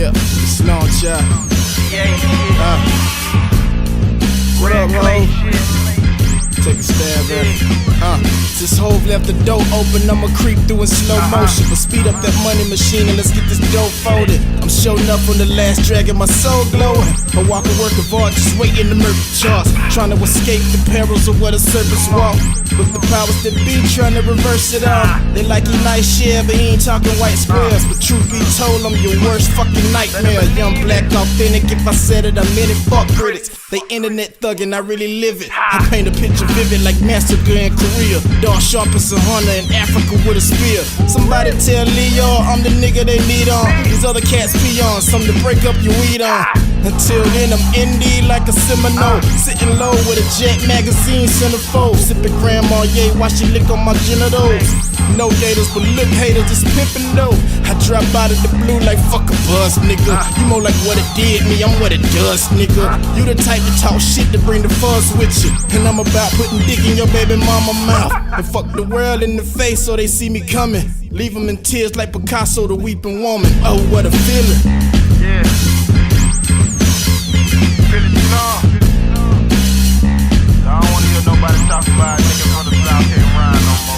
Yeah, it's launch out. What up, ho? Take a stab at it. Since Hove left the door open, I'ma creep through in slow motion. But speed up that money machine and let's get this dough folded. I'm showing up on the last drag and my soul glowing. I walk a work of art, just waiting to murk the charts. Trying to escape the perils of where the serpents walk. With the powers that be, trying to reverse it all. They like he nice, yeah, but he ain't talking white squares. But truth be told, I'm your worst fucking nightmare. Young, black, authentic, if I said it, I meant it. Fuck critics, they internet thuggin', I really live it. I paint a picture vivid like Massacre in Korea. Dog sharp as a hunter in Africa with a spear. Somebody tell Leo I'm the nigga they need on. These other cats pee on, something to break up your weed on. Until then I'm indie like a Seminole, sitting low with a Jet magazine centerfold. Sipping Grand Marnier, watch you lick on my genitals. No gators, but look haters, just pimpin' though. I drop out of the blue like fuck a buzz, nigga. You more like what it did me, I'm what it does, nigga. You the type to talk shit to bring the fuzz with you. And I'm about putting dick in your baby mama mouth. And fuck the world in the face so they see me coming. Leave them in tears like Picasso, the weeping woman. Oh, what a feeling. Yeah. Feeling strong. I don't wanna hear nobody talk about niggas on the South End rhyme no more.